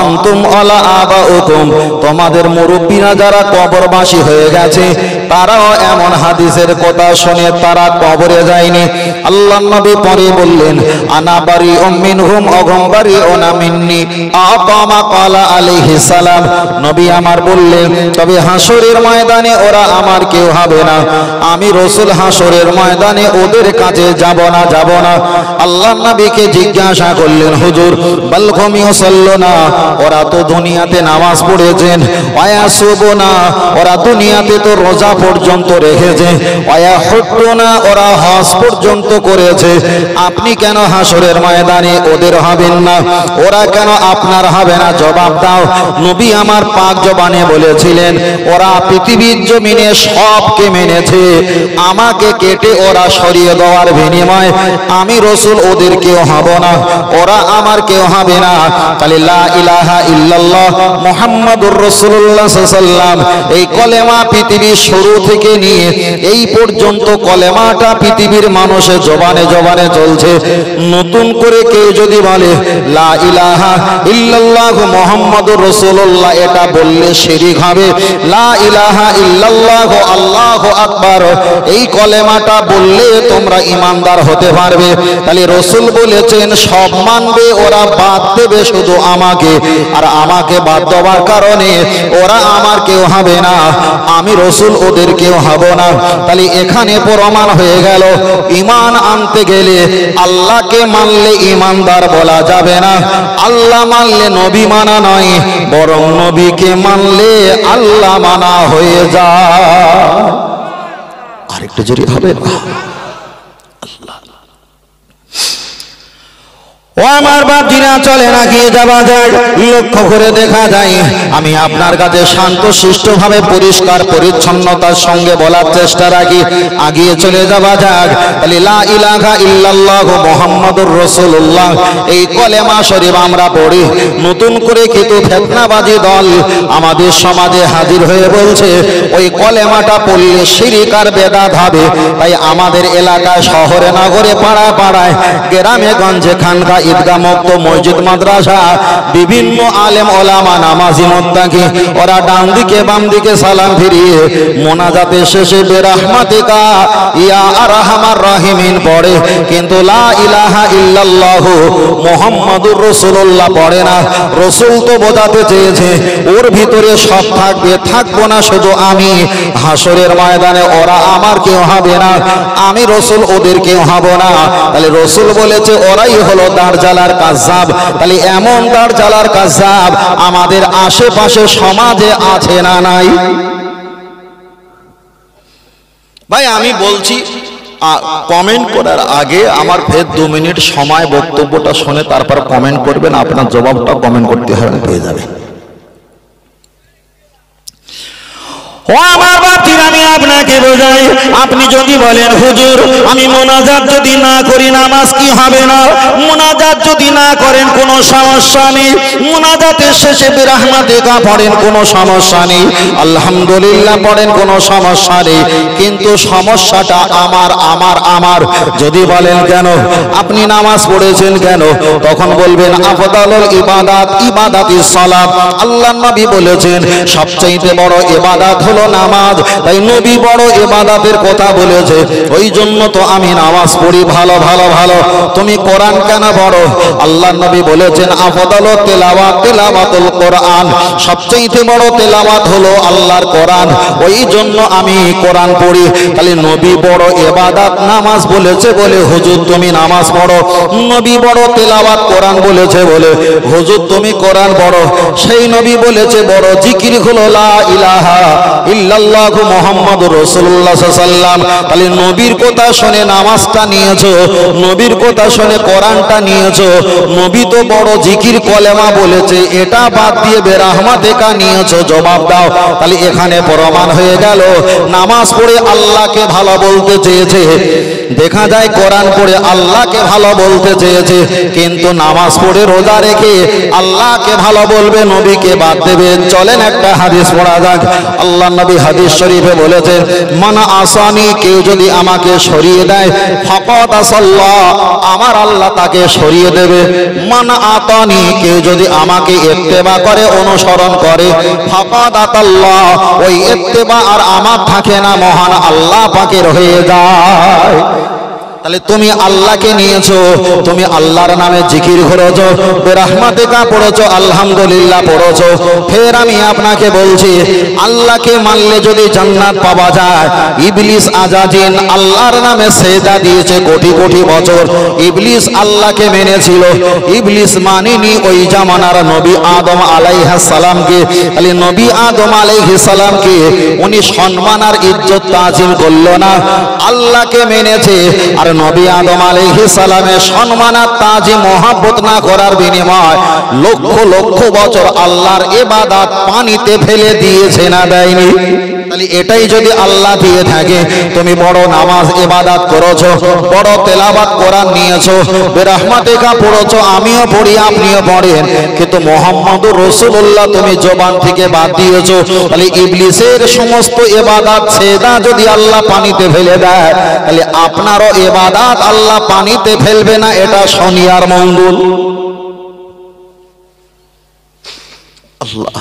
আনতুম আলা আবাউকুম, তোমাদের মুরব্বীরা যারা কবরবাসী হয়ে গেছে তারাও এমন হাদিসের কথা শুনে তারা কবরে যায়নি। আল্লাহর নবী পরে বললেন আনা বারিউম মিনহুম ওয়াহুম বারিউনা মিন্নি আকামা ক্বালা আলাইহিস সালাম। নবী আমার বললেন তবে হাসরের ময়দানে ওরা আমার কেউ হবে না, আমি রাসূল হাসরের ময়দানে ওদের কাছে যাব না। আল্লাহর নবীকে জিজ্ঞাসা করলেন হুজুর বাল হুম ইউসাল্লুনা, ওরা তো দুনিয়াতে নামাজ পড়েছেন, ওয়ায়াসুবুনা ওরা দুনিয়াতে তো রোজা পর্যন্ত রেখেছে, ওয়ায়াহুদ্দুনা ওরা হজ পর্যন্ত করেছে, আপনি কেন হাসরের ময়দানে ওদের হবেন না? ওরা কেন আপনার হবে না? জবাব দাও। নবী আমার পাক জবানে বলেছিলেন ওরা পৃথিবীর জমিনে সবকে মেনেছে, আমাকে কেটে ওরা সরিয়ে দেওয়ার বিনিময়ে আমি রাসূল ওদের কেউ হব না, ওরা আমার কেউ হবে না। তাহলে লা ইলাহা ইল্লাল্লাহ মুহাম্মাদুর রাসূলুল্লাহ সাল্লাল্লাহু আলাইহি ওয়াসাল্লাম এই কলেমা পৃথিবীর শুরু থেকে নিয়ে এই পর্যন্ত কলেমাটা পৃথিবীর মানুষের জবানে জবানে চলছে। নতুন করে কেউ যদি বলে লা ইলাহা ইল্লাল্লাহ মুহাম্মাদুর রাসূলুল্লাহ, এটা বললে শিরক হবে। লা ইলাহা ইল্লাল্লাহ আল্লাহু আকবার এই কলেমাটা বললে তোমরা ঈমানদার হতে পারবে। তাহলে রাসূল বলেছেন সব মানবে, ওরা বাদ দেবে শুধু আমাকে, আর আমাকে বাদ দেওয়ার কারণে ওরা আমার কেউ হবে না, আমি রাসূল ওদের কেউ হব না। তাহলে এখানে প্রমাণ হয়ে গেল ঈমান আনতে গেলে আল্লাহকে মানলে ঈমানদার বলা যাবে না, আল্লাহ মানলে নবী মানা নয়, বরং নবীকে মানলে আল্লাহ মানা হয়ে যায়। আরেকটু জোরে হবে ও আমার বাপজিরা, চলে না গিয়ে যাওয়া যায়। লক্ষ্য করে দেখা যায় আমি আপনার কাছে শান্ত শিষ্টভাবে পরিষ্কার পরিচ্ছন্নতার সঙ্গে বলার চেষ্টা রাখি, আগিয়ে চলে যাওয়া যাক। তাহলে লা ইলাহা ইল্লাল্লাহ মুহাম্মাদুর রাসূলুল্লাহ এই কলেমা শরীফ আমরা পড়ি, নতুন করে কিন্তু ফিতনাবাজি দল আমাদের সমাজে হাজির হয়ে বলছে ওই কলেমাটা পড়লে শিরক আর বেদাত হবে। তাই আমাদের এলাকায় শহরে নগরে পাড়ায় পাড়ায় গ্রামে গঞ্জে খানকা ঈদগাহ মুক্ত মসজিদ মাদ্রাসা বিভিন্ন আলেম ওলামা নামাজি মুত্তাকি ওরা ডান দিকে বাম দিকে সালাম ফিরিয়ে মোনাজাতের শেষে বিরহমাতিকা ইয়া আরহামার রাহিমিন পড়ে, কিন্তু লা ইলাহা ইল্লাল্লাহ মুহাম্মাদুর রাসূলুল্লাহ পড়ে না। রাসূল তো বোঝাতে চেয়েছে ওর ভিতরে সব থাকবে, থাকবো না শুধু আমি। হাসরের ময়দানে ওরা আমার কেউ হবে না, আমি রাসূল ওদের কেউ হব না। তাহলে রাসূল বলেছে ওরাই হলো দাজ্জালার কাযযাব। তাহলে এমন দাজ্জালার কাযযাব আমাদের আশেপাশে সমাজে আছে না নাই? ভাই আমি বলছি কমেন্ট করার আগে আমার ফের 2 মিনিট সময় বক্তব্যটা শুনে তারপর কমেন্ট করবেন, আপনার জবাবটা কমেন্ট করতে হবে, পেয়ে যাবে। ও আমার বাপজিরা, আমি আপনাকে বোঝাই, আপনি যদি বলেন হুজুর আমি মোনাজাত যদি না করি নামাজ কি হবে না? মোনাজাত যদি না করেন কোনো সমস্যা নেই, মোনাজাতের শেষে বিরহমাতিকা পড়েন কোনো সমস্যা নেই, আলহামদুলিল্লাহ পড়েন কোনো সমস্যা নেই, কিন্তু সমস্যাটা আমার যদি বলেন কেন আপনি নামাজ পড়েছেন কেন, তখন বলবেন আফদালুল ইবাদাতিস সালাত। আল্লাহর নবী বলেছেন সবচেয়ে বড় ইবাদত হলো নামাজ, তাই নবী বড় ইবাদতের কথা বলেছে, ওই জন্য তো আমি নামাজ পড়ি ভালো। তুমি কোরআন কেন পড়ো? আল্লাহর নবী বলেছেন আফদালু তিলাওয়াতুল কোরআন, সবচেয়ে বড় তেলাওয়াত হলো আল্লাহর কোরআন, ওই জন্য আমি কোরআন পড়ি। তাহলে নবী বড় ইবাদত নামাজ বলেছে বলে হুজুর তুমি নামাজ পড়ো, নবী বড় তেলাওয়াত কোরআন বলেছে বলে হুজুর তুমি কোরআন পড়ো। সেই নবী বলেছে বড় জিকির হলো লা ইলাহা ইল্লাল্লাহ মুহাম্মাদুর রাসূলুল্লাহ সাল্লাল্লাহু আলাইহি ওয়াসাল্লাম। তাহলে নবীর কথা শুনে নামাজটা নিয়েছো, নবীর কথা শুনে কোরআনটা নিয়েছো, নবী তো বড় জিকির কলেমা বলেছে, এটা বাদ দিয়ে বিরহমাতিকা নিয়েছো, জবাব দাও। তাহলে এখানে প্রমাণ হয়ে গেল নামাজ পড়ে আল্লাহকে ভালো বলতে চেয়েছে, দেখা যায় কোরআন পড়ে আল্লাহকে ভালো বলতে চেয়েছে, কিন্তু নামাজ পড়ে রোজা রেখে আল্লাহকে ভালো বলবে, নবীকে বাদ দেবে। চলেন একটা হাদিস পড়া যাক। আল্লাহ নবী হাদিস শরীফে বলেছেন, মান আসানি, কেউ যদি আমাকে সরিয়ে দেয়, ফাকাদ আসাল্লাহ, আমার আল্লাহ তাকে সরিয়ে দেবে। মান আতানি, কেউ যদি আমাকে ইত্তেবা করে, অনুসরণ করে, ফাকাদ আতাল্লাহ, ওই ইত্তেবা আর আমার থাকে না, মহান আল্লাহ পাকের হয়ে যায়। তাহলে তুমি আল্লাহকে নিয়েছো, তুমি আল্লাহর নামে জিকির করেছো, বিরহমাতিকা পড়েছো, আলহামদুলিল্লাহ পড়েছো। ফের আমি আপনাকে বলছি, আল্লাহকে মানলে যদি জান্নাত পাওয়া যায়, ইবলিস আজাজিন আল্লাহর নামে সেজদা দিয়েছে কোটি কোটি বছর। ইবলিস আল্লাহকে মেনেছিল, ইবলিস মানেনি ওই জামানার নবী আদম আলাইহিস সালামকে। তাহলে নবী আদম আলাইহিস সালামকে উনি সম্মান আর ইজ্জত তাজিম করলো না, আল্লাহকে মেনেছে। আর নবী আদম আলাইহিস সালামের সম্মান আর তাজিম মহব্বত না করার বিনিময় লক্ষ লক্ষ বছর আল্লাহর ইবাদত পানিতে ফেলে দিয়েছে, না দেয়নি? তাহলে এটাই যদি আল্লাহ দিয়ে থাকে, তুমি বড় নামাজ ইবাদত করেছো, বড় তেলাওয়াত কোরআন নিয়েছো, বিরহমাতিকা পড়েছো, আমিও পড়ি, আপনিও পড়েন, কিন্তু মুহাম্মদুর রাসূলুল্লাহ তুমি জবান থেকে বাদ দিয়েছো। তাহলে ইবলিসের সমস্ত ইবাদত সেজদা যদি আল্লাহ পানিতে ফেলে দেয়, তাহলে আপনারও ইবাদত আল্লাহ পানিতে ফেলবে না, এটা শনিয়ার মঙ্গল। আল্লাহ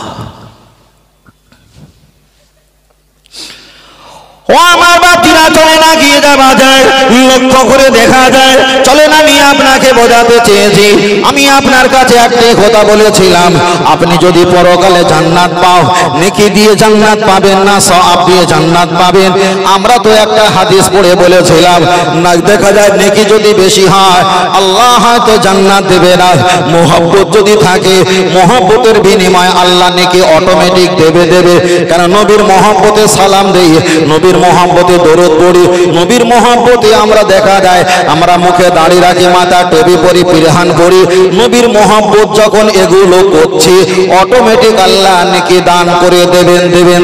ও আমার বাতিরা, চলে না গিয়ে যাওয়া যায়, লক্ষ্য করে দেখা যায়। চলেন, আমি আপনাকে বোঝাতে চেয়েছি, আমি আপনার কাছে একটাই কথা বলেছিলাম, আপনি যদি পরকালে জান্নাত পাও, নেকি দিয়ে জান্নাত পাবেন না, সওয়াব দিয়ে জান্নাত পাবেন। আমরা তো একটা হাদিস পড়ে বলেছিলাম, না দেখা যায় নেকি যদি বেশি হয় আল্লাহ হয়তো জান্নাত দেবে না, মোহব্বত যদি থাকে, মোহব্বতের বিনিময়ে আল্লাহ নেকি অটোমেটিক দেবে। কারণ নবীর মোহব্বতে সালাম দেই, নবীর মোহাম্মতে দরুদ পড়ি, নবীর মোহাম্মতে আমরা দেখা যায় আমরা মুখে দাড়ি রাখি, মাথা টুপি পরি, পিরহান পরি। নবীর মোহাম্মত যখন এগুলো করছি, অটোমেটিক আল্লাহ নেকি দান করে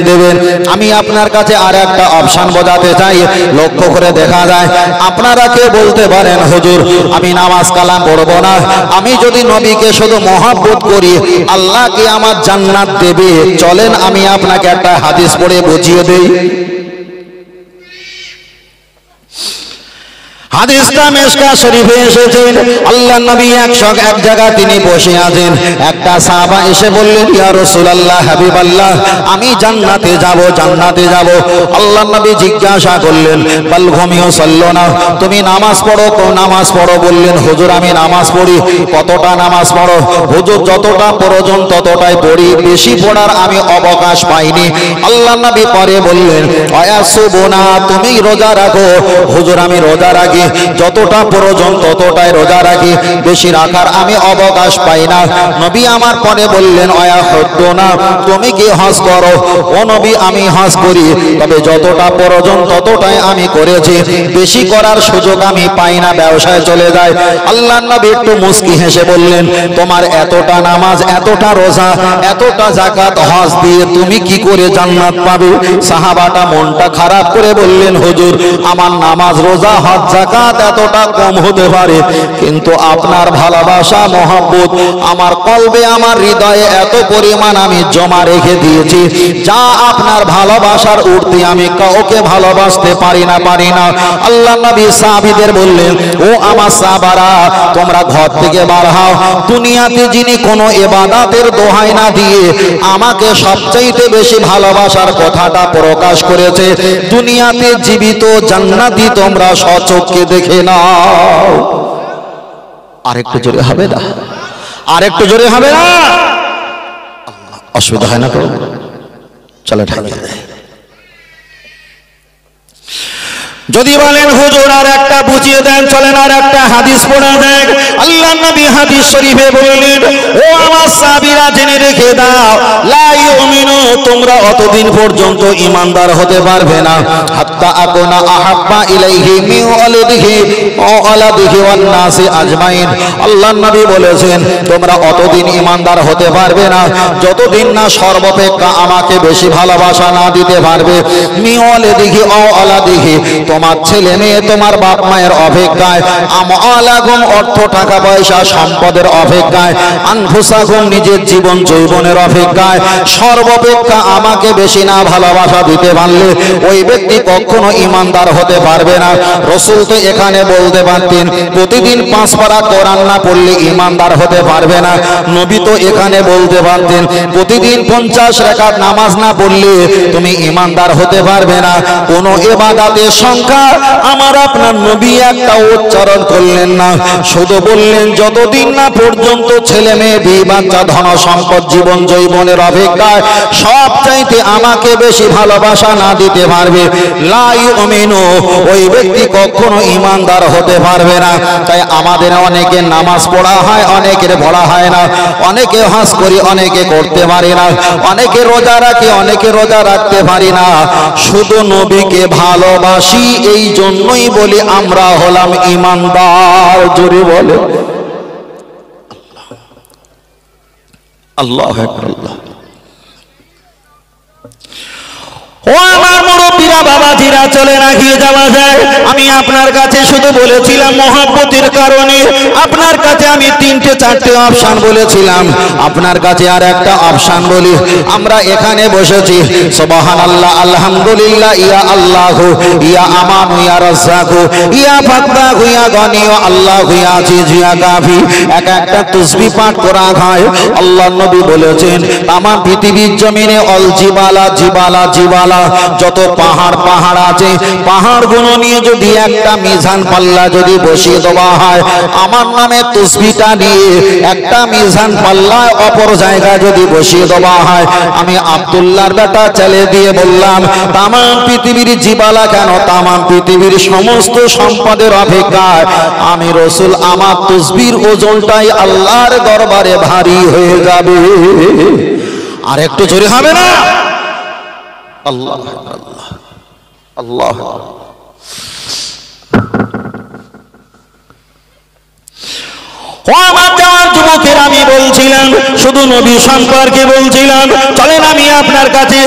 দেবেন। আমি আপনার কাছে আর একটা অপশন বোঝাতে চাই, লক্ষ্য করে দেখা যায় আপনারা কে বলতে পারেন, হুজুর আমি নামাজ কালাম পড়বো না, আমি যদি নবীকে শুধু মোহাম্মত করি আল্লাহ কি আমার জান্নাত দেবে? চলেন আমি আপনাকে একটা হাদিস পড়ে বুঝিয়ে দেই। হাদিসটা মিশকা শরীফে এসেছে, আল্লাহর নবী এক জায়গায় তিনি বসে আছেন, একটা সাহাবা এসে বললেন, ইয়া রাসূলুল্লাহ, হাবিবাল্লাহ, আমি জান্নাতে যাব। আল্লাহর নবী জিজ্ঞাসা করলেন, বাল ঘুমিও সাল্লো না, তুমি নামাজ পড়ো? তো নামাজ পড়ো। বললেন, হুজুর আমি নামাজ পড়ি। কতটা নামাজ পড়ো? হুজুর যতটা প্রয়োজন ততটাই পড়ি, বেশি পড়ার আমি অবকাশ পাইনি। আল্লাহর নবী পরে বললেন, আয়াসুবুনা, তুমি রোজা রাখো? হুজুর আমি রোজা রাখি, যতটা প্রয়োজন ততটাই রোজা রাখি, বেশি রাখার আমি অবকাশ পাই না। নবী আমার পরে বললেন, অয়া হদ্দনা, তুমি কি হজ করো? ও নবী আমি হজ করি, তবে যতটা প্রয়োজন ততটাই আমি করেছি, বেশি করার সুযোগ আমি পাই না, ব্যবসায় চলে যায়। আল্লাহর নবী একটু মুস্কি হেসে বললেন, তোমার এতটা নামাজ, এতটা রোজা, এতটা যাকাত, হজ দিয়ে তুমি কি করে জান্নাত পাবে? সাহাবাটা মনটা খারাপ করে বললেন, হুজুর আমার নামাজ, রোজা, হজ, যাকাত এতটা কম হতে পারে, কিন্তু আপনার ভালোবাসা, মহব্বত আমার কলবে, আমার হৃদয়ে এত পরিমাণ আমি জমা রেখে দিয়েছি, যা আপনার ভালোবাসার উঠতে আমি কাউকে ভালোবাসতে পারি না। আল্লাহ নবী সাহাবীদের বললেন, ও আমার সাহাবারা, তোমরা ঘর থেকে বার হও, দুনিয়াতে যিনি কোনো ইবাদতের দোহাই না দিয়ে আমাকে সবচাইতে বেশি ভালোবাসার কথাটা প্রকাশ করেছে, দুনিয়াতে জীবিত জান্নাতি তোমরা সচক্ষে দেখে নাও। আরেকটু জোরে হবে না? আরেকটু জোরে হবে না? অসুবিধা হয় না তো? চলে ঠাক। যদি বলেন হুজুর আর একটা বুঝিয়ে দেন, চলেন আর একটা হাদিস পড়া দেখ। আল্লাহর নবী হাদিস শরীফে বললেন, ও আমার সাহাবীরা জেনে রেখে দাও, লা ইউমিনু তোমরা অতদিন পর্যন্ত ঈমানদার হতে পারবে না হাত্তা আকুনা আহাব্বা ইলাইহি মিন ওয়ালিদিহি ওয়া ওয়ালাদিহি ওয়ান নাসি আজমাইন। আল্লাহর নবী বলেছেন তোমরা অতদিন ঈমানদার হতে পারবে না যতদিন না সর্বাপেক্ষা আমাকে বেশি ভালোবাসা না দিতে পারবে। মিন ওয়ালিদিহি ওয়া ওয়ালাদিহি তোমার ছেলে মেয়ে তোমার বাপ মায়ের অপেক্ষায়, আমওয়ালাকুম অর্থ টাকা পয়সা সম্পদের অপেক্ষায়, আনফুসাকুম নিজের জীবন যৌবনের অপেক্ষায় সর্বাপেক্ষা আমাকে বেশি না ভালোবাসা দিতে পারলে ওই ব্যক্তি কখনো ঈমানদার হতে পারবে না। রাসূল তো এখানে বলতে পারতেন প্রতিদিন 5 পারা কোরআন না পড়লে ঈমানদার হতে পারবে না। নবী তো এখানে বলতে পারতেন প্রতিদিন 50 রাকাত নামাজ না পড়লে তুমি ঈমানদার হতে পারবে না। কোন ইবাদতের সংখ্যা আমার আপনার নবী একটা উচ্চারণ করলেন না, শুধু বললেন যতদিন না পর্যন্ত ছেলে মেয়ে বিয়ে বাচ্চা ধন সম্পদ জীবন যৌবনের অপেক্ষায় সব চাইতে আমাকে বেশি ভালোবাসা না দিতে পারবে লা ইউমিনু ওই ব্যক্তি কখনো ঈমানদার হতে পারবে না। তাই আমাদের অনেকে নামাজ পড়া হয়, অনেকের পড়া হয় না, অনেকে হজ করি অনেকে করতে পারি না, অনেকে রোজা রাখি অনেকে রোজা রাখতে পারি না। শুধু নবীকে ভালোবাসি এই জন্যই বলি আমরা হলাম ঈমানদার। জোরে বলে আল্লাহু আকবার। আল্লাহ ও আমার মুরব্বীরা বাবাজিরা চলে না গিয়ে যাওয়া যায়। আমি আপনার কাছে শুধু বলেছিলাম মহব্বতের কারণে, আপনার কাছে আমি 3-4টে অপশন বলেছিলাম, আপনার কাছে আর একটা অপশন বলি। আমরা এখানে বসেছি সুবহানাল্লাহ আলহামদুলিল্লাহ ইয়া আল্লাহ ইয়া আমান ইয়া রাজ্জাক ইয়া ফাত্তাহ ইয়া গনি আল্লাহ ইয়া আজিজ ইয়া কাফি এক একটা তাসবিহ পাঠ করা হয়। আল্লাহর নবী বলেছেন তামাম পৃথিবীর জমিনে অল জিবালা জিবালা জিবালা যত পাহাড় পাহাড় আছে পাহাড়গুলো নিয়ে যদি একটা মিজান পাল্লা যদি বসিয়ে দেওয়া হয়, আমার নামে তাসবিহটা নিয়ে একটা মিজান পাল্লা অপর জায়গায় যদি বসিয়ে দেওয়া হয়, আমি আব্দুল্লাহর বেটা ছেলে দিয়ে বললাম তামাম পৃথিবীর জিবালা কেন তামাম পৃথিবীর সমস্ত সম্পদের অপেক্ষায় আমি রাসূল আমার তাসবিহর ওজনটাই আল্লাহর দরবারে ভারী হয়ে যাবে। আর একটু জোরে হবে না? আল্লাহ আল্লাহ আল্লাহ। যুবকের আমি বলছিলাম শুধু নবী সম্পর্কে বলছিলাম। চলেন আমি আপনার কাছে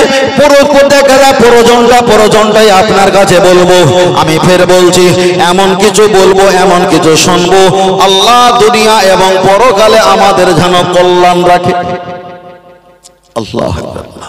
প্রয়োজনটাই আপনার কাছে বলবো। আমি ফের বলছি এমন কিছু বলবো এমন কিছু শুনবো আল্লাহ দুনিয়া এবং পরকালে আমাদের যেন কল্যাণ রাখে। আল্লাহ আল্লাহ।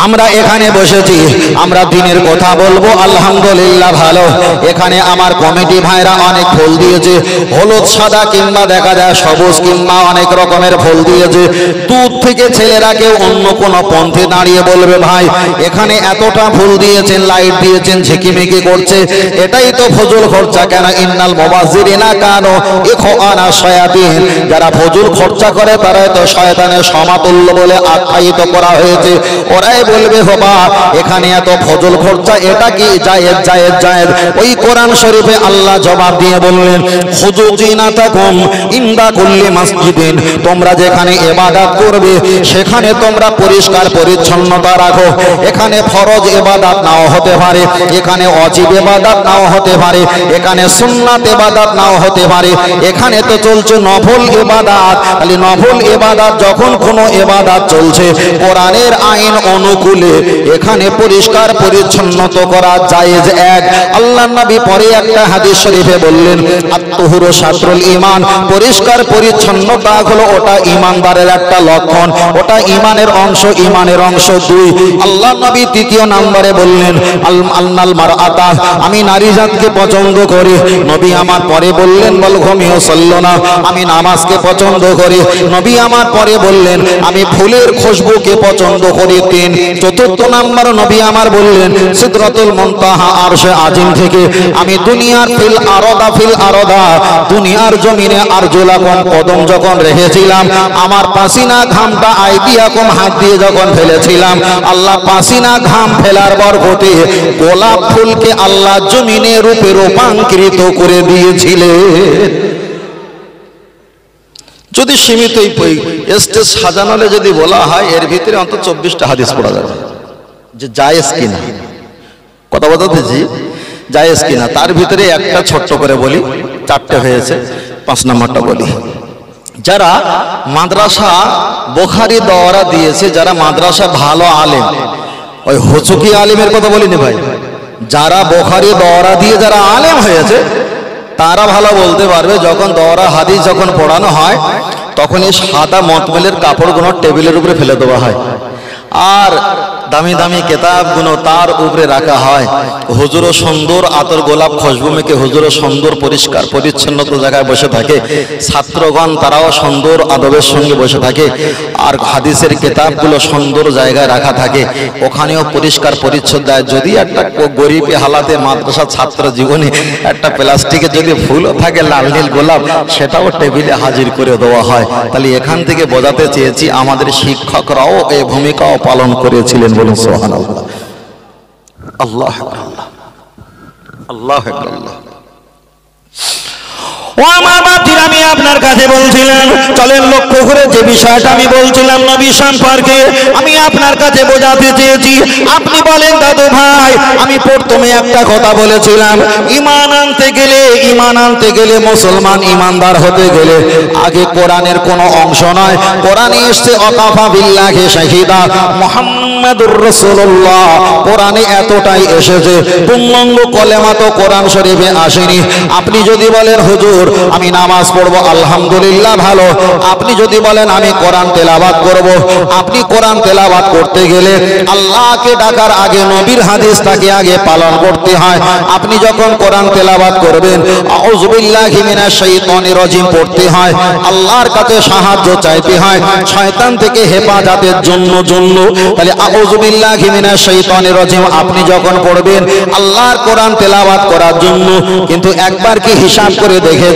আমরা এখানে বসেছি আমরা দিনের কথা বলবো আলহামদুলিল্লাহ ভালো। এখানে আমার কমিটি ভাইরা অনেক ফুল দিয়েছে, হলুদ সাদা কিংবা দেখা যায় সবুজ কিংবা অনেক রকমের ফুল দিয়েছে। দূর থেকে ছেলেরা কেউ অন্য কোনো পন্থে দাঁড়িয়ে বলবে ভাই এখানে এতটা ফুল দিয়েছেন লাইট দিয়েছেন ঝিকিমিকি করছে, এটাই তো ফজল খরচা কেন? ইন্নাল মুবাজ্জিরিনা কানু ইখওয়ানা শায়াতিন, যারা ফজল খরচা করে তারাই তো শয়তানের সমাতুল্য বলে আখ্যায়িত করা হয়েছে। ওরাই বলবে বাবা এখানে এত ফজল খরচা এটা কি জায়েজ জায়েজ জায়েজ? ওই কোরআন শরীফে আল্লাহ জবাব দিয়ে বললেন খুযু জিনাতাকুম ইনদা কুল্লি মাসজিদিন, তোমরা যেখানে ইবাদত করবে সেখানে তোমরা পরিষ্কার পরিচ্ছন্নতা রাখো। এখানে ফরজ ইবাদত নাও হতে পারে, এখানে ওয়াজিব ইবাদত নাও হতে পারে, এখানে সুন্নাত ইবাদত নাও হতে পারে, এখানে তো চলছে নফল ইবাদত। খালি নফল ইবাদত যখন কোনো ইবাদত চলছে কোরআনের আইন অনুকূলে এখানে পরিষ্কার পরিচ্ছন্নতা করা জায়েজ। এক আল্লাহর নবী পরে একটা হাদিস শরীফে বললেন আত-তুহুরু শাতরুল ঈমান, পরিষ্কার পরিচ্ছন্নতা হলো ওটা ঈমানদারের একটা লক্ষণ, ওটা ঈমানের অংশ, ঈমানের অংশ। দুই আল্লাহর নবী তৃতীয় নম্বরে বললেন আল মারআতা, আমি নারী জাতকে পছন্দ করি। নবী আমার পরে বললেন বল ঘুমিও সাল্লানা, আমি নামাজকে পছন্দ করি। নবী আমার পরে বললেন আমি ফুলের খুশবুকে পছন্দ করি। তিন চতুর্থ নাম্বার নবী আমার বললেন সিদরাতুল মুনতাহা আরশে আজিম থেকে আমি দুনিয়ার ফিল আরদা দুনিয়ার জমিনে আরজুলাকুম কদম যখন রেখেছিলাম, আমার পাসিনা ঘামটা আইদিয়াকুম হাত দিয়ে যখন ফেলেছিলাম, আল্লাহ পাসিনা ঘাম ফেলার বরকতে গোলাপ ফুলকে আল্লাহ জমিনে রূপে রূপান্তরিত করে দিয়েছিলেন। যদি যদি সীমিত স্টেজ সাজানো যদি বলা হয় এর ভিতরে অন্তত 24টা হাদিস পড়া যাবে যে জায়েজ কিনা। কথা বলতেছি জায়েজ কিনা। তার ভিতরে একটা ছোট্ট করে বলি, 4টে হয়েছে, 5 নম্বরটা বলি। যারা মাদ্রাসা বুখারী দওরা দিয়েছে, যারা মাদ্রাসা ভালো আলেম, ওই হুজুকি আলিমের কথা বলিনি ভাই, যারা বুখারী দওরা দিয়ে যারা আলেম হয়েছে তারা ভালো বলতে পারবে যখন দওরা হাদিস যখন পড়ানো হয় তখন এই সাদা মতমেলের কাপড়গুলো টেবিলের উপরে ফেলে দেওয়া হয় আর দামি দামি কিতাবগুলো তার উপরে রাখা হয়। হুজুরও সুন্দর আতর গোলাপ খুশবু মেখে হুজুরও সুন্দর পরিষ্কার পরিচ্ছন্নতা জায়গায় বসে থাকে, ছাত্রগণ তারাও সুন্দর আদবের সঙ্গে বসে থাকে, আর হাদিসের কিতাবগুলো সুন্দর জায়গায় রাখা থাকে, ওখানেও পরিষ্কার পরিচ্ছন্ন। যদি একটা গরিব হালাতে মাদ্রাসা ছাত্র জীবনে একটা প্লাস্টিকের যদি ফুলও থাকে লাল নীল গোলাপ, সেটাও টেবিলে হাজির করে দেওয়া হয়। তাহলে এখান থেকে বোঝাতে চেয়েছি আমাদের শিক্ষকরাও এই ভূমিকাও পালন করেছিলেন। বলুন সুবহানাল্লাহ। আল্লাহু আকবার, আল্লাহু আকবার। ও আমার বাতিরা, আমি আপনার কাছে বলছিলাম, চলেন লক্ষ্য করে যে বিষয়টা আমি বলছিলাম নবী সম্পর্কে আমি আপনার কাছে বোঝাতে চেয়েছি। আপনি বলেন দাদু ভাই, আমি প্রথমে একটা কথা বলেছিলাম, ঈমান আনতে গেলে মুসলমান ঈমানদার হতে গেলে আগে কোরআনের কোনো অংশ নয়, কোরআনে এসেছে ওয়াকাফা বিল্লাহি শাহিদা মুহাম্মাদুর রাসূলুল্লাহ। কোরআনে এতটাই এসেছে, পূর্ণাঙ্গ কলেমা তো কোরআন শরীফে আসেনি। আপনি যদি বলেন হুজুর আমি নামাজ পড়বো, আলহামদুলিল্লাহ ভালো। আপনি যদি বলেন আমি কোরআন তেলাওয়াত করব, আপনি কোরআন তেলাওয়াত করতে গেলে আল্লাহকে ডাকার আগে নবীর হাদিসটাকে আগে পালন করতে হয়। আপনি যখন কোরআন তেলাওয়াত করবেন আউযু বিল্লাহি মিনাশ শাইতানির রাজিম পড়তে হয়, আল্লাহর কাছে সাহায্য চাইতে হয় শয়তান থেকে হেফাজতের জন্য। তাহলে আউযু বিল্লাহি মিনাশ শাইতানির রাজিম আপনি যখন পড়বেন আল্লাহর কোরআন তেলাওয়াত করার জন্য, কিন্তু একবার কি হিসাব করে দেখে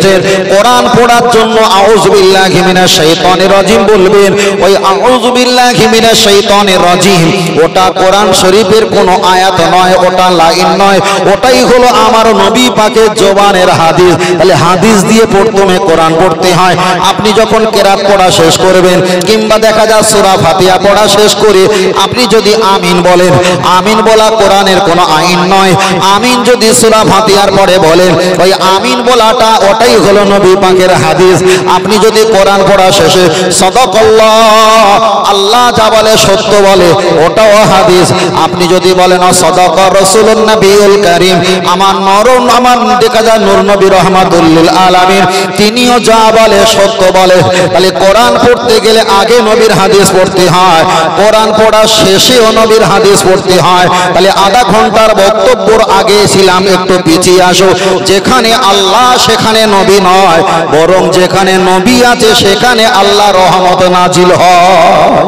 কোরআন পড়ার জন্য আউযু বিল্লাহি মিনাশ শাইতানির রাজিম বলবেন, ওই আউযু বিল্লাহি মিনাশ শাইতানির রাজিম ওটা কোরআন শরীফের কোনো আয়াত নয়, ওটা লাইন নয়, ওটাই হলো আমার নবী পাকের জবানের হাদিস। তাহলে হাদিস দিয়ে প্রথমে কোরআন পড়তে হয়। আপনি যখন কেরাত পড়া শেষ করবেন কিংবা দেখা যায় সূরা ফাতিহা পড়া শেষ করে আপনি যদি আমিন বলেন, আমিন বলা কোরআনের কোনো আইন নয়। আমিন যদি সূরা ফাতিহার পরে বলেন, ওই আমিন বলাটা ওটাই হলো নবী পাকের হাদিস। আপনি যদি কোরআন পড়া শেষে সাদাকাল্লাহ, আল্লাহ যা বলে সত্য বলে, ওটাও হাদিস। আপনি যদি বলেন সাদাকা রাসূলুন নবিয়ুল কারীম, আমার দেখা যায় নূর নবী রাহমাতুল লিল আলামিন, তিনিও যা বলে সত্য বলে। তাহলে কোরআন পড়তে গেলে আগে নবীর হাদিস পড়তে হয়, কোরআন পড়া শেষেও নবীর হাদিস পড়তে হয়। তাহলে আধা ঘন্টার বক্তব্যর আগে ছিলাম, একটু পিছিয়ে আসো। যেখানে আল্লাহ সেখানে নবী নয়, বরং যেখানে নবী আছে সেখানে আল্লাহ রহমত নাজিল হয়।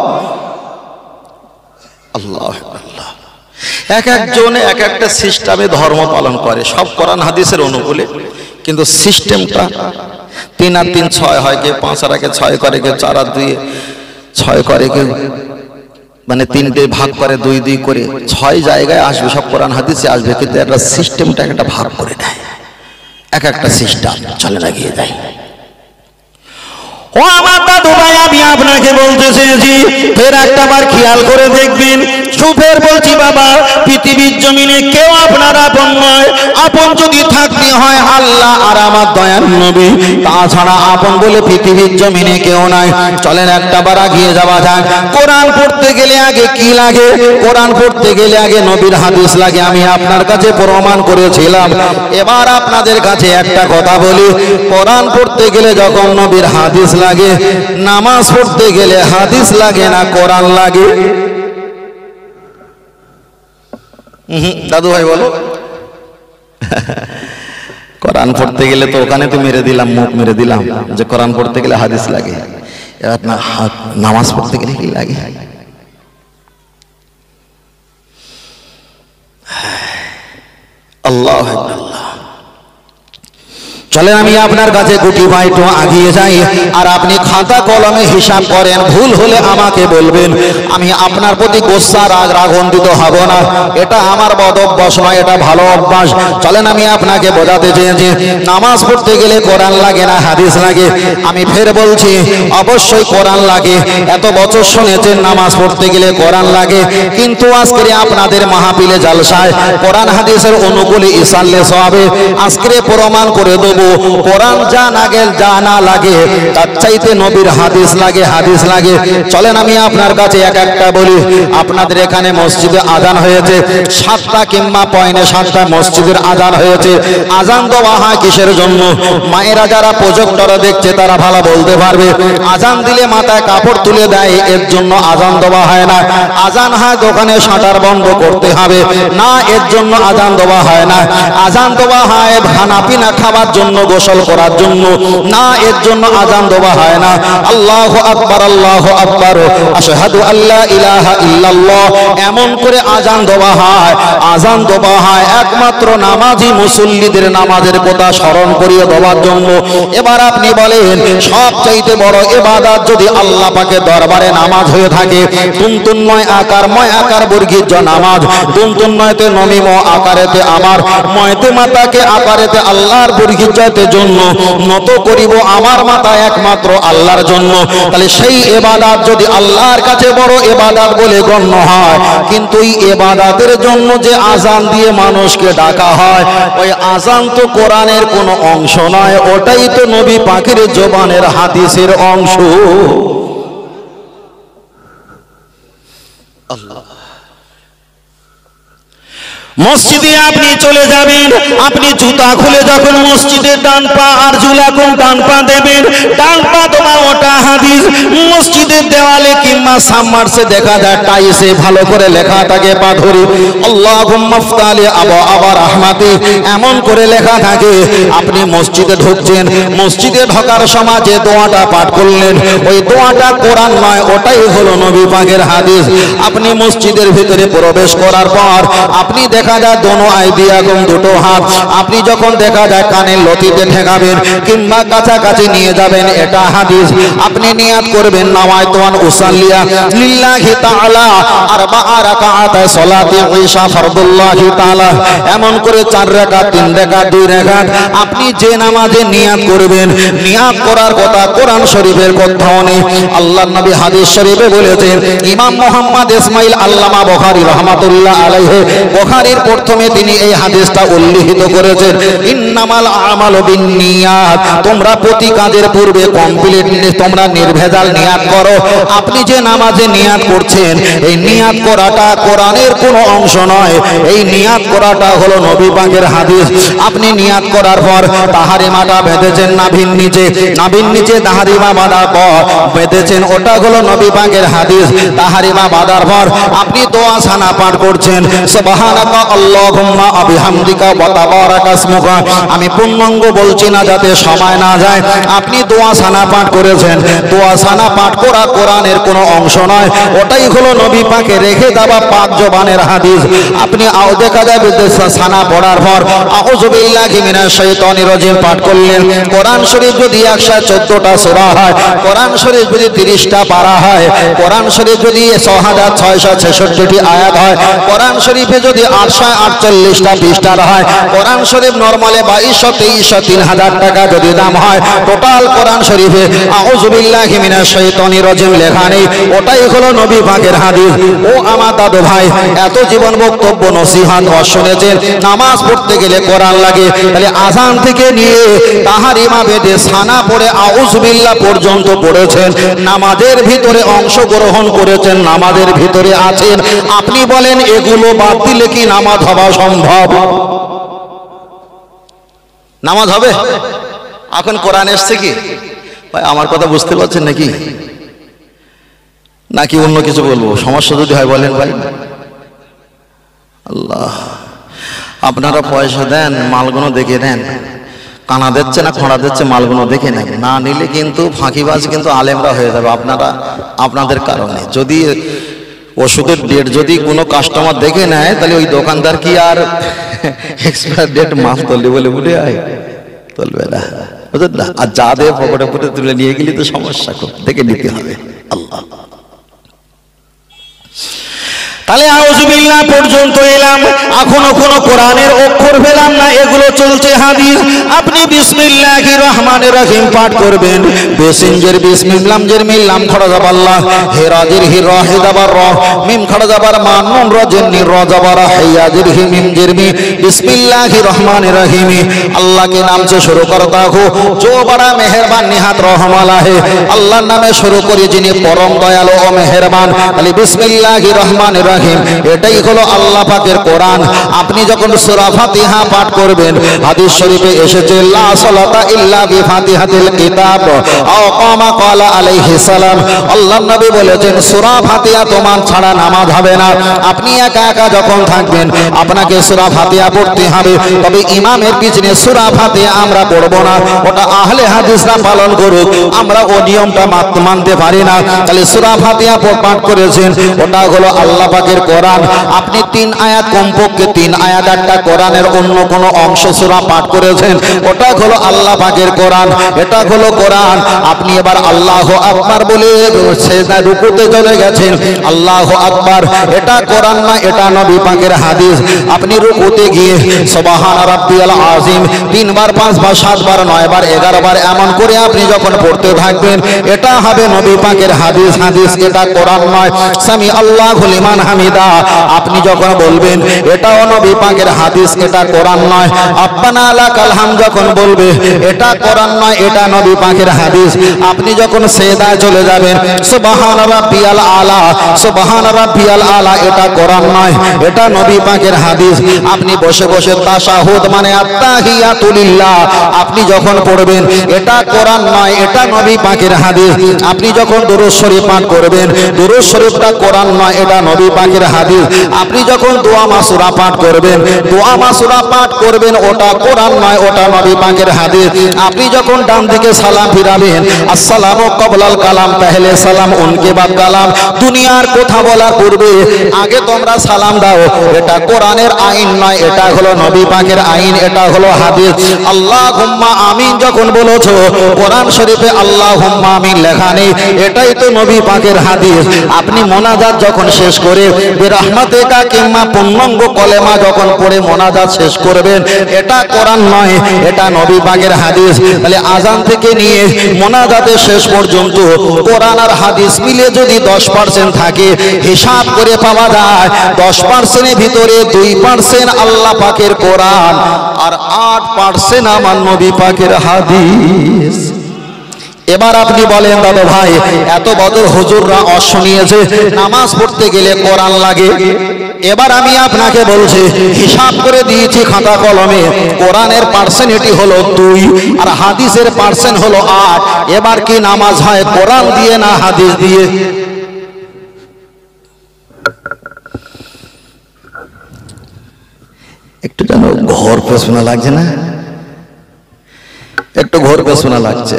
আল্লাহ আল্লাহ। এক একজনে এক একটা সিস্টেমে ধর্ম পালন করে, সব কোরআন হাদিসের অনুকূলে, কিন্তু সিস্টেমটা 3 আর 3 6 হয়, কেউ 5 আর 1 6 করে, কেউ 4 আর 2 6 করে, কেউ মানে 3টে ভাগ করে 2 2 করে 6 জায়গায় আসবে, সব কোরআন হাদিসে আসবে, কিন্তু একটা সিস্টেমটা একটা ভাগ করে দেয়, এক একটা সিস্টেম চলে লাগিয়ে যায়। ও আমার দাদু ভাই, আমি আপনাকে বলতে চেয়েছি ফের একটা বার খেয়াল করে দেখবেন। সুফের বলছি বাবা, পৃথিবীর জমিনে কেউ আপনার আপন নয়। আপন যদি থাকতে হয় আল্লাহ আর আমার দয়ার নবী, তাছাড়া আপন বলে পৃথিবীর জমিনে কেউ নাই। চলেন একটা বার এগিয়ে যাওয়া যাক। কোরআন পড়তে গেলে আগে কি লাগে? কোরআন পড়তে গেলে আগে নবীর হাদিস লাগে, আমি আপনার কাছে প্রমাণ করেছিলাম। এবার আপনাদের কাছে একটা কথা বলি, কোরআন পড়তে গেলে যখন নবীর হাদিস লাগে, নামাজ পড়তে গেলে হাদিস লাগে না কোরআন লাগে? দাদু ভাই বলো। কোরআন পড়তে গেলে তো ওখানে তো মেরে দিলাম, মুখ মেরে দিলাম যে কোরআন পড়তে গেলে হাদিস লাগে। এবার না নামাজ পড়তে গেলে কি লাগে? আল্লাহু আকবার। চলে আমি আপনার কাছে গুটি বাইটো আগিয়ে যাই, আর আপনি খাতা কলমে হিসাব করেন, ভুল হলে আমাকে বলবেন। আমি আপনার প্রতি গোসা রাগ রাগান্বিত হব না, এটা আমার বদ অভ্যাস নয়, এটা ভালো অভ্যাস। চলেন আমি আপনাকে বোঝাতে চেয়েছি, নামাজ পড়তে গেলে কোরআন লাগে না হাদিস লাগে? আমি ফের বলছি, অবশ্যই কোরআন লাগে। এত বছর শুনেছেন নামাজ পড়তে গেলে কোরআন লাগে, কিন্তু আজকে আপনাদের মাহফিলে জালসায় কোরআন হাদিসের অনুকূলে ইসাল্লে সওয়াবে আজকে প্রমাণ করে দেব, কোরআন যা না লাগে তার চাইতে নবীর হাদিস লাগে, হাদিস লাগে। চলেন আমি আপনার কাছে এক একটা বলি। আপনাদের এখানে মসজিদে আজান হয়েছে 7টা কিংবা পয়নে 7টা মসজিদের আজান হয়েছে। আজান দেওয়া হয় কিসের জন্য? মায়েরা যারা প্রজেক্টরে দেখছে তারা ভালো বলতে পারবে। আজান দিলে মাথায় কাপড় তুলে দেয়, এর জন্য আজান দেওয়া হয় না। আজান হয় দোকানে শাটার বন্ধ করতে হবে না, এর জন্য আজান দেওয়া হয় না। আজান দেওয়া হয় খানা পিনা খাবার জন্য, গোসল করার জন্য না, এর জন্য আজান দেওয়া হয় না। আল্লাহু আকবার, আল্লাহু আকবার, আশহাদু আল্লা ইলাহা ইল্লাল্লাহ, এমন করে আজান দেওয়া হয়। আজান দেওয়া হয় একমাত্র নামাজি মুসল্লিদের নামাজের কথা স্মরণ করিয়ে দেওয়ার জন্য। এবার আপনি বলেন, সবচাইতে বড় ইবাদত যদি আল্লাহ পাকের দরবারে নামাজ হয়ে থাকে, তুনতুনময় আকার বর্গীর নামাজ, তুনতুনময়তে নমিম আকারেতে আমার, ময়তে মাতাকে আকারেতে আল্লাহর বর্গীর জন্য নত করিব আমার মাথা একমাত্র আল্লাহর জন্য। তাহলে সেই ইবাদত যদি আল্লাহর কাছে বড় ইবাদত বলে গণ্য হয়, কিন্তু এই ইবাদতের জন্য যে আজান দিয়ে মানুষকে ডাকা হয়, ওই আজান তো কোরআনের কোনো অংশ নয়, ওটাই তো নবী পাকের জবানের হাদিসের অংশ। আল্লাহ। মসজিদে আপনি চলে যাবেন, আপনি জুতা খুলে যখন মসজিদের ডান পা আর জুলাকুম ডান পা দেবেন, ডান পা তোমার ওটা হাদিস। মসজিদের দেওয়ালে কিংবা সাবমার্সে দেখা যায় টাইসে ভালো করে লেখা থাকে পা ধরে আল্লাহুম্মা ফতালি আবা রাহমাতি, এমন করে লেখা থাকে। আপনি মসজিদে ঢুকছেন, মসজিদে ঢোকার সময় যে দোয়াটা পাঠ করলেন, ওই দোয়াটা কোরআন নয়, ওটাই হলো নবী পাকের হাদিস। আপনি মসজিদের ভিতরে প্রবেশ করার পর আপনি দেখা যায় দোনো আইদিয়াকুম, দুটো হাত আপনি যখন দেখা যায় কানের লতিতে ঠেকাবেন কিংবা কাছাকাছি নিয়ে যাবেন, এটা হাদিস। আপনি নিয়াত করবেন নাওয়াইতু আন উসাল্লিয়া লিল্লাহি তাআলা আরবাআ রাকাআত সালাতি ঈশা ফরদুল্লাহি তাআলা, এমন করে 4 রাকাত 3 রাকাত 2 রাকাত আপনি যে নামাজে নিয়াত করবেন, নিয়াত করার কথা কোরআন শরীফের কোথাও নেই। আল্লাহর নবী হাদিস শরীফে বলেছেন, ইমাম মুহাম্মদ ইসমাইল আল্লামা বুখারী রাহমাতুল্লাহ আলাইহি, বুখারীর প্রথমে তিনি এই হাদিসটা উল্লেখিত করেছেন, ইন্নামাল আমালু বিন্নিয়াত, তোমরা প্রতি কাজের পূর্বে কমপ্লিটলি তোমরা নির্ভেজাল নিয়াত করো। আপনি যে নামাজে নিয়াত করছেন, এই নিয়াত করাটা কোরআনের কোনো অংশ নয়, এই নিয়াত করাটা হলো নবী পাকের হাদিস। আপনি নিয়াত করার পর তাহারিমাটা বেঁধেছেন নাভির নিচে, নাভির নিচে তাহারিমা বাঁধার পর বেঁধেছেন, ওটা হলো নবী পাকের হাদিস। তাহারিমা বাঁধার পর আপনি দোয়া সানা পাঠ করছেন, সুবহানাকা আল্লাহুম্মা বিহামদিকা ওয়া তাবারাকা ইসমুকা। আমি পূর্ণাঙ্গ বলছি না যাতে সময় না যায়। আপনি দোয়া সানা পাঠ করেছেন, দোয়া সানা পাঠ করা কোরআনের কোনো অংশ নয়, ওটাই হলো নবী পাকে রেখে দেওয়া পাক জবানের হাদিস। আপনি দেখা যাবে সানা পড়ার পর আউযু বিল্লাহি মিনাশ শাইতানির রাজিম পাঠ করলেন। কোরআন শরীফ যদি 114টা সূরা হয়, কোরআন শরীফ যদি 30টা পারা হয়, কোরআন শরীফ যদি 6666টি আয়াত হয়, কোরআন শরীফে যদি 848টা পৃষ্ঠার হয়, কোরআন শরীফ নরমালে 2200 2300 3000 টাকা যদি দাম হয়, টোটাল কোরআন শরীফে আউযু বিল্লাহি মিনাশ শাইতানির রাজিম লেখা নেই, ওটাই হলো নবী পাকের হাদিস। ও আমার দাদু ভাই, এত জীবন বক্তব্য নসিহত শুনেছেন, নামাজ পড়তে গেলে কোরআন লাগে। তাহলে আযান থেকে নিয়ে তাহারিমা বেদে সানা পড়ে আউযু বিল্লাহ পর্যন্ত পড়েছেন, নামাজের ভিতরে অংশগ্রহণ করেছেন, নামাজের ভিতরে আছেন। আপনি বলেন এগুলো বাদ দিলে কি নামাজ হওয়া সম্ভব? নামাজ হবে? এখন কোরআন এসছে কি ভাই, আমার কথা বুঝতে পারছেন নাকি? নাকি অন্য কিছু বলবো? সমস্যা যদি হয় বলেন ভাই। আল্লাহ, আপনারা পয়সা দেন, মালগুলো দেখে দেন, কানা দিচ্ছে না খোঁড়া দিচ্ছে, মালগুলো দেখে নেন, না নিলে কিন্তু ফাঁকিবাজ কিন্তু আলেমরা হয়ে যাবে আপনারা, আপনাদের কারণে। যদি ওষুধের ডেট যদি কোনো কাস্টমার দেখে নেয়, তাহলে ওই দোকানদার কি আর এক্সপায়ার ডেট মাছ তলি বলে বলে আয়? তুলবে না, বুঝলেন না? আর যা দিয়ে পকেটে পকেটে তুলে নিয়ে গেলে তো সমস্যা, খুব দেখে নিতে হবে। আল্লাহ, তাহলে আউযুবিল্লাহ পর্যন্ত এলাম, এখনো কোনো কোরআনের অক্ষর পেলাম না, এগুলো চলছে হাদিস। আপনি বিসমিল্লাহির রহমানির রহিম পাঠ করবেন। বেসিনজের বিসমিল্লাম জের মিল্লাম খড়া যাবার আল্লাহ, হে রাজির হি রাহি যাবার র, মিম খড়া যাবার মান, নুন রাজির নি র যাবার হাইয়াজির হি মিম জের মি, বিসমিল্লাহির রহমানির রহিম। আল্লাহ के नाम से शुरू करता हूँ जो बड़ा मेहरबान निहात रहम वाला है। আল্লাহর নামে শুরু করি যিনি পরম দয়ালু ও মেহেরবান। তাহলে বিসমিল্লাহির রহমানির রহিম, এটাই হলো আল্লাহ পাকের কোরআন। আপনি যখন সূরা ফাতিহা পাঠ করবেন, হাদিস শরীফে এসেছে লা সালাতা ইল্লা বিফাতিহাতিল কিতাব আও কামা ক্বালা আলাইহিস সালাম। আল্লাহর নবী বলেছেন সূরা ফাতিহা তোমার ছাড়া নামাজ হবে না। আপনি একা একা যখন থাকবেন আপনাকে সূরা ফাতিহা পড়তে হবে, তবে ইমামের পিছনে সূরা ফাতিহা আমরা পড়ব না, ওটা আহলে হাদিসরা পালন করুক, আমরা ও নিয়মটা মানতে পারি না। তাহলে সূরা ফাতিহা পাঠ করেছেন, ওটা হলো আল্লাহ পাকের কোরআন। আপনি 3 আয়াত, কমপক্ষে 3 আয়াত একটা কোরআনের অন্য কোন অংশ সূরা পাঠ করেছেন, ওটা হলো আল্লাহ পাকের কোরআন, এটা হলো কোরআন। আপনি এবার আল্লাহু আকবার বলে সেজদা রুকুতে চলে গেছেন, আল্লাহু আকবার, এটা কোরআন না, এটা নবী পাকের হাদিস। আপনি রুকুতে গিয়ে সুবহান রাব্বিয়াল আযীম 3 বার, 5 বার, 7 বার, 9 বার, 11 বার এমন করে আপনি যখন পড়তে থাকবেন, এটা হবে নবী পাকের হাদিস। হাদিস এটা কোরআন নয়। সামি আল্লাহু লিমান হামিদা আপনি যখন বলবেন, এটাও নবী পাকের হাদিস, এটা কোরআন নয়। আব্বানা লাকাল হাম যখন বলবে, এটা কোরআন নয়, এটা নবী পাকের হাদিস। আপনি যখন সেজদায় চলে যাবেন, সুবহান রাব্বিয়াল আলা, সুবহান রাব্বিয়াল আলা, এটা কোরআন নয়, এটা নবী পাকের হাদিস। আপনি বসে বসে তাশাহুদ মানে আত্তাহিয়াতু লিল্লাহ আপনি যখন পড়বেন, এটা কোরআন নয়, এটা নবী পাকের হাদিস। আপনি যখন দুরূদ শরীফ পাঠ করবেন, দুরূদ শরীফটা কোরআন নয়, এটা নবী পাকের হাদিস। আপনি যখন দোয়া মাসুরা পাঠ করবেন, দোয়া মাসুরা পাঠ করবেন, ওটা কোরআন নয়, ওটা নবী পাকের হাদিস। আপনি যখন ডান দিকে সালাম ফিরাবেন, আসসালামু ক্বাবলাল কালাম পেহলে সালাম উনকে বাদ কালাম, দুনিয়ার কথা বলার পূর্বে আগে তোমরা সালাম দাও, এটা কোরআনের আইন নয়, এটা হলো নবী পাকের আইন, এটা হলো হাদিস। আল্লাহুম্মা আমিন যখন বলেছো, কোরআন শরীফে আল্লাহুম্মা আমিন লেখা নেই, এটাই তো নবী পাকের হাদিস। আপনি মোনাজাত যখন শেষ করে বিরহমাতিকা কিংবা পূর্ণাঙ্গ কলেমা যখন পড়ে মোনাজাত শেষ করবেন, এটা কোরআন নয়, এটা নবী পাকের হাদিস। তাহলে আজান থেকে নিয়ে মোনাজাতের শেষ পর্যন্ত কোরআন আর হাদিস মিলে যদি 10% থাকে, হিসাব করে পাওয়া যায় 10%-এর ভিতরে 2% আল্লাহ পাকের কোরআন আর 8% আমার নবী পাকের হাদিস। এবার আপনি বলেন দাদা ভাই, এত বছর হুজুররা অশুনিয়েছে নামাজ পড়তে গেলে কোরআন লাগে। এবার আমি আপনাকে বলছি, হিসাব করে দিয়েছি খাতা কলমে, কোরআনের পার্সেন্টেজ হলো 2 আর হাদিসের পার্সেন্ট হলো 8। এবার কি নামাজ হয় কোরআন দিয়ে না হাদিস দিয়ে? একটু যেন ঘর পেছনা লাগছে না? একটু ঘর পেছনা লাগছে।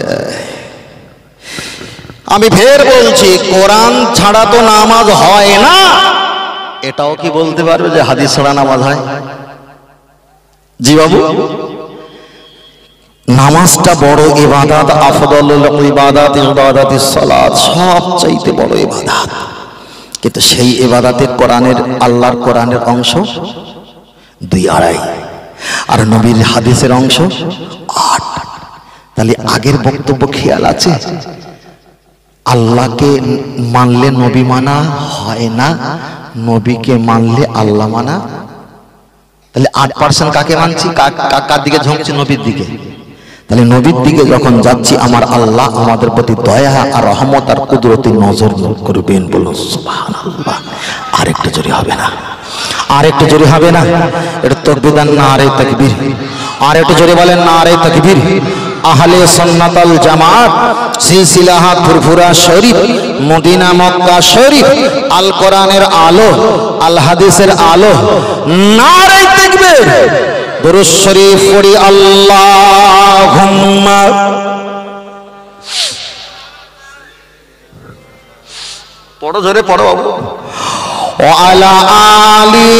আমি ফের বলছি, কোরআন ছাড়া তো নামাজ হয় না। এটাও কি বলতে পারবে যে হাদিস ছাড়া নামাজ হয়? জি বাবু, নামাজটা বড় ইবাদত, আফদালুল ইবাদাত ইবাদাতিস সালাত, সবচাইতে বড় ইবাদত। কিন্তু সেই ইবাদতে কোরআনের, আল্লাহর কোরআনের অংশ 2-2.5 আর নবীর হাদিসের অংশ 8। তাহলে আগের বক্তব্য খেয়াল আছে? আল্লাহকে মানলে নবী মানা হয় না, নবীকে মানলে আল্লাহ মানা। তাহলে 8% কাকে মানছি, কার দিকে ঝুঁকছি? নবীর দিকে। তাহলে নবীর দিকে যখন যাচ্ছি, আমার আল্লাহ আমাদের প্রতি দয়া আর রহমত আর কুদরতি নজর করবেন। বলুন সুবহানাল্লাহ। আর একটু জোরে হবে না? আর একটু জোরে হবে না? এটা তাকবীর না, আরে তাকবীর। আর একটু জোরে বলেন না, আরে তাকবীর। আহলে সুন্নাত ওয়াল জামাত সিলসিলাহ ফুরফুরা শরীফ, মদিনা মক্কা শরীফ, আল কোরআনের আলো, আল হাদিসের আলো, নারে তাকবীর। দুরূদ শরীফ পড়ি আল্লাহুম্মা পড়ো, জোরে পড়ো বাবু। ওয়া আলা আলি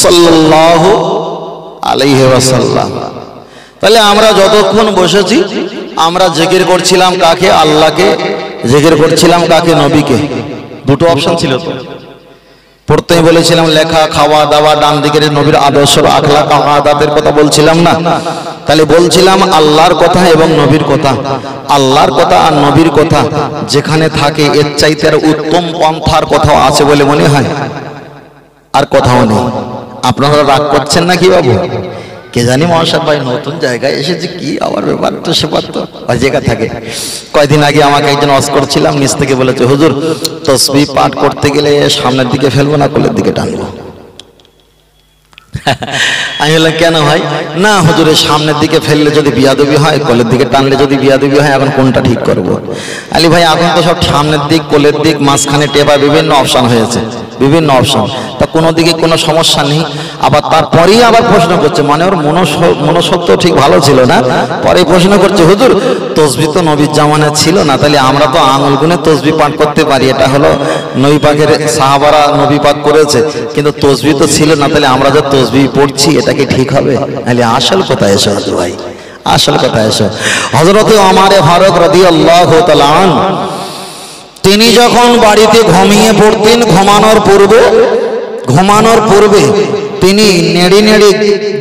সাল্লাল্লাহু আলাইহি ওয়াসাল্লাম। তাহলে আমরা যতক্ষণ বসেছি আমরা জিকির করছিলাম কাকে? আল্লাহকে। জিকির করছিলাম কাকে? নবীকে। দুটো অপশন ছিল তো। প্রথমে বলেছিলাম লেখা, খাওয়া দাওয়া, ডান দিকের নবীর আদর্শ, আখলাক, আদাতের কথা বলছিলাম না? তাহলে বলছিলাম আল্লাহর কথা এবং নবীর কথা। আল্লাহর কথা আর নবীর কথা যেখানে থাকে এর চাইতে আর উত্তম পন্থার কথাও আছে বলে মনে হয়? আর কথাও নেই। আপনারা রাগ করছেন না কি বাবু? কে জানি মহাশয় ভাই নতুন জায়গায় এসেছে, কি আবার ব্যাপার তো সেবার তো জায়গা থাকে। কয়দিন আগে আমাকে একজন ওয়াজ করছিলাম, নিচ থেকে বলেছে হুজুর তাসবিহ পাঠ করতে গেলে সামনের দিকে ফেলবো না কোলের দিকে টানবো। আমি বললাম কেন ভাই? না হুজুরের সামনের দিকে ফেললে যদি বিয়াদবি হয়, কোলের দিকে টানলে যদি বিয়াদবি হয়, এখন কোনটা ঠিক করব? আলী ভাই এখন তো সব সামনের দিক, কোলের দিক, মাঝখানে টেপা বিভিন্ন অপশন হয়েছে, বিভিন্ন অপশন, তা কোনো দিকে কোনো সমস্যা নেই। আবার তারপরেই আবার প্রশ্ন করছে, মানে ওর মনসত্ব ঠিক ভালো ছিল না, পরে প্রশ্ন করছে হুজুর তাসবিহ তো নবীর জামানায় ছিল না, তাহলে আমরা তো আঙুল গুনে তাসবিহ পাঠ করতে পারি, এটা হলো নবী পাকের সাহাবারা নবী পাক করেছে, কিন্তু তাসবিহ তো ছিল না, তাহলে আমরা যে তাসবিহ পড়ছি এটা কি ঠিক হবে? তাহলে আসল কথা এসো ভাই, আসল কথা এসো। হযরত ওমর ফারুক রাদিয়াল্লাহু তাআলা আনহু তিনি যখন বাড়িতে ঘুমিয়ে পড়তেন, ঘুমানোর পূর্বে তিনি নেড়ে নেড়ে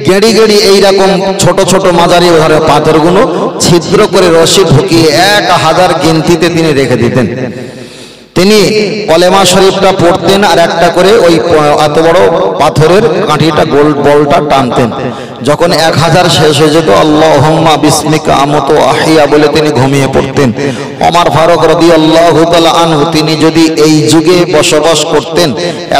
গেড়ি গেড়ি এইরকম ছোট ছোট মাঝারি ঘরে পাথরগুলো ছিদ্র করে রশি ঢুকিয়ে 1000 গিনতিতে তিনি রেখে দিতেন। তিনি কলেমা শরীফটা পড়তেন আর একটা করে ওই এত বড় পাথরের কাঠিটা গোল বলটা টানতেন। যখন 1000 শেষ হয়ে যেত আল্লাহুম্মা বিসমিকা আমুতু আহিয়া বলে তিনি ঘুমিয়ে পড়তেন। ওমর ফারুক রাদিয়াল্লাহু তাআলা আনহু তিনি যদি এই যুগে বসবাস করতেন,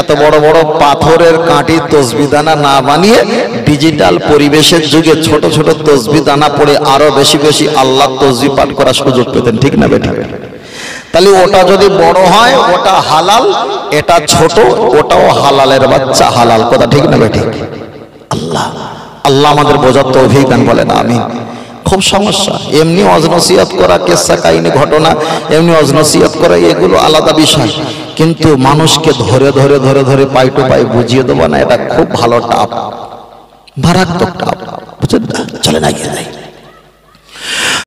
এত বড় বড় পাথরের কাঠি তাসবিহ দানা না বানিয়ে ডিজিটাল পরিবেশের যুগে ছোট ছোট তাসবিহ দানা পড়ে আরো বেশি বেশি আল্লাহর তাসবিহ পাঠ করার সুযোগ পেতেন, ঠিক না বেটা? তাহলে ওটা যদি বড় হয় ওটা হালাল, এটা ছোট ওটাও হালালের বাচ্চা, হালাল কথা, ঠিক না বেঠিক? আল্লাহ আল্লাহ আমাদের বোঝার তৌফিক দান, বলেন আমিন। খুব সমস্যা। এমনি ওয়াজ নসিহত করা, কিসসা কাহিনী ঘটনা, এমনি ওয়াজ নসিহত করা এগুলো আলাদা বিষয়, কিন্তু মানুষকে ধরে ধরে ধরে ধরে পাই টু পাই বুঝিয়ে দেবো না, এটা খুব ভালো টাপ, মারাত্মক টাপ, বুঝলেন না? চলে না গিয়ে যাই।